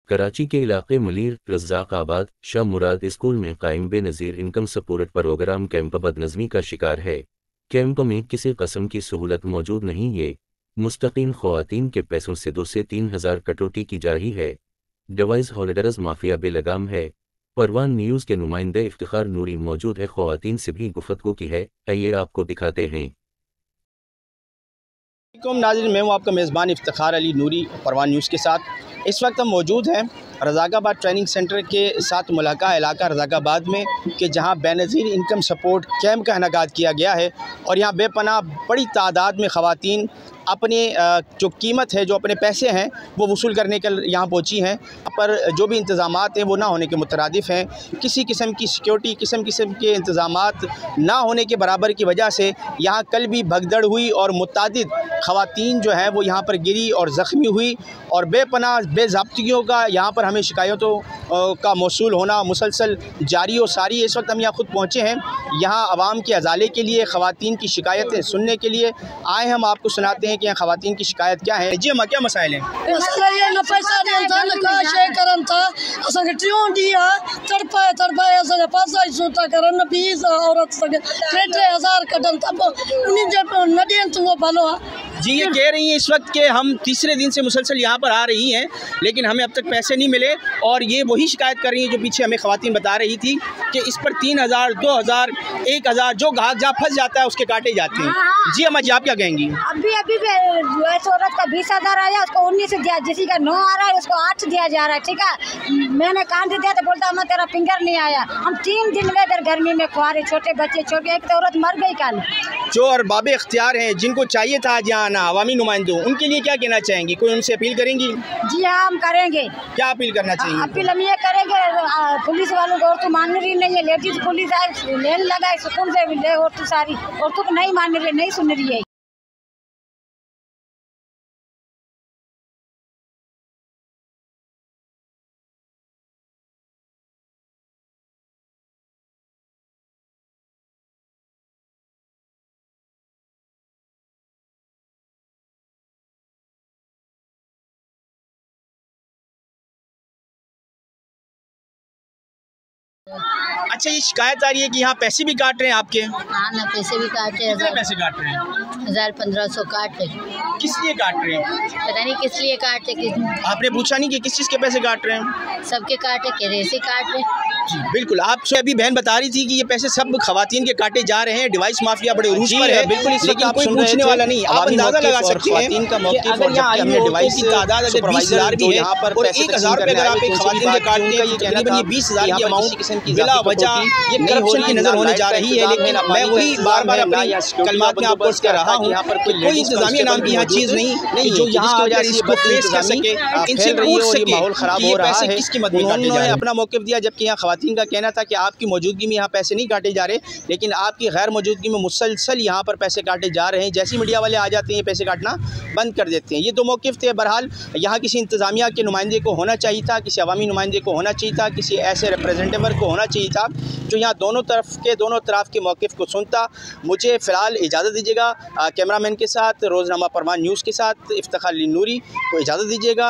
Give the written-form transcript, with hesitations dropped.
कराची के इलाके मलीर रज़्ज़ाक आबाद शाह मुराद स्कूल में कायम Benazir income support programme camp बदनज़मी का शिकार है। कैंप में किसी कस्म की सहूलत मौजूद नहीं है। मुस्तकीम ख़वातीन के पैसों से 2 से 3 हज़ार कटौती की जा रही है। डिवाइस होल्डर्स माफिया बेलगाम है। परवान न्यूज़ के नुमाइंदे इफ्तिखार नूरी मौजूद है, ख़वातीन से भी गुफ्तगू की है। आइए आपको दिखाते हैं। नाज़रीन, मैं हूँ आपका मेज़बान इफ्तिखार अली नूरी परवान न्यूज़ के साथ। इस वक्त हम मौजूद हैं रज़ाकाबाद ट्रेनिंग सेंटर के साथ मुलाका इलाका रज़ाकाबाद में कि जहाँ बेनज़ीर इनकम सपोर्ट कैंप का इनेकाद किया गया है और यहाँ बेपनाह बड़ी तादाद में ख़वातीन अपने जो कीमत है, जो अपने पैसे हैं वो वसूल करने के यहाँ पहुँची हैं। पर जो भी इंतज़ामात हैं वो ना होने के मुतरादिफ़ हैं। किसी किस्म की सिक्योरिटी किस्म के इंतज़ामात ना होने के बराबर की वजह से यहाँ कल भी भगदड़ हुई और मुतादिद ख़वातीन जो हैं वो यहाँ पर गिरी और ज़ख्मी हुई और बेपनाह बेज़ाब्तियों का यहाँ पर हमें शिकायतों का मौसूल होना मुसलसल जारी और सारी। इस वक्त हम यहाँ ख़ुद पहुँचे हैं, यहाँ आवाम के अज़ाले के लिए, ख़वातीन की शिकायतें सुनने के लिए आए। हम आपको सुनाते हैं कि यहाँ ख़वातीन की शिकायत क्या है। जी अम्मा, क्या मसाइल हैं? जी, ये कह रही हैं इस वक्त के हम तीसरे दिन से मुसलसल यहाँ पर आ रही हैं लेकिन हमें अब तक पैसे नहीं मिले और ये वही शिकायत कर रही हैं जो पीछे हमें ख़वातीन बता रही थी कि इस पर 3000, 2000, 1000 जो घास जहाँ फंस जाता है उसके काटे जाते हैं। जी अम्मा जी, आप क्या कहेंगी? अभी औरत का 20,000 आया, उसको 19 दिया, किसी का 9 आ रहा है उसको 8 दिया जा रहा है। ठीक है, मैंने कान दिया तो बोलता मैं तेरा फिंगर नहीं आया। हम 3 दिन में इधर गर्मी में खुआरे, छोटे बच्चे, छोटे, एक तो औरत मर गई कल। जो और बाबे इख्तियार हैं जिनको चाहिए था आज यहाँ आना, अवामी नुमाइंदों, उनके लिए क्या कहना चाहेंगी? कोई उनसे अपील करेंगी? जी हाँ, हम करेंगे। क्या अपील करना चाहिए? अपील हम ये करेंगे, पुलिस वालों को, औरतों मान रही नहीं है, लेडीज पुलिस आए लेन लगाए सुकून से, औरतों सारी औरतों को नहीं मान रही, नहीं सुन रही है। अच्छा, ये शिकायत आ रही है कि यहाँ पैसे भी काट रहे हैं आपके? हाँ ना, पैसे भी काट रहे हैं। कितने पैसे काट रहे हैं? 1500 काट रहे। किस लिए काट रहे हैं? पता नहीं किस लिए काट रहे। आपने पूछा नहीं कि किस चीज़ के पैसे काट रहे हैं? सबके काटे, कैसे काट रहे। जी बिल्कुल, आपसे अभी बहन बता रही थी कि ये पैसे सब ख़वातीन के काटे जा रहे हैं। डिवाइस माफिया बड़े उरूज पर है, बिल्कुल, लेकिन कोई पूछने वाला नहीं। आप अंदाजा लगा सकते हैं कि अगर यहाँ हमने डिवाइस की तादाद अगर 20,000 भी है और 1,000 रुपये अगर आप एक ख़वातीन के काटते हैं, तकरीबन ये 20,000 की अमाउंट बिला वजह ये करप्शन की नज़र होने जा रही है। लेकिन मैं वही बार बार अपनी कलमात में आपको कह रहा हूँ, कोई इंतजामिया नाम की यहाँ चीज़ नहीं जो यहाँ वजह से इसको फेस कर सके, इनसे पूछ सके माहौल ख़राब हो रहा है, किसकी मदद में काटे जा रहे हैं। अपना मौक़िफ़ दिया, जबकि यहाँ ख़वातीन का कहना था कि आपकी मौजूदगी में यहाँ पैसे नहीं काटे जा रहे, लेकिन आपकी गैर मौजूदगी में मुसलसल यहाँ पर पैसे काटे जा रहे हैं। जैसे मीडिया वाले आ जाते हैं पैसे काटना बंद कर देते हैं। ये 2 मौक़िफ़ थे। बहरहाल यहाँ किसी इंतज़ामिया के नुमाइंदे को होना चाहिए था, किसी अवामी नुमाइंदे को होना चाहिए था, किसी ऐसे रिप्रेजेंटेटिव को होना चाहिए था जो यहाँ दोनों तरफ के मौक़िफ़ को सुनता। मुझे फ़िलहाल इजाज़त दीजिएगा। कैमरामैन के साथ, रोज़नामा परवान न्यूज़ के साथ इफ्तिखार अली नूरी को इजाज़त दीजिएगा।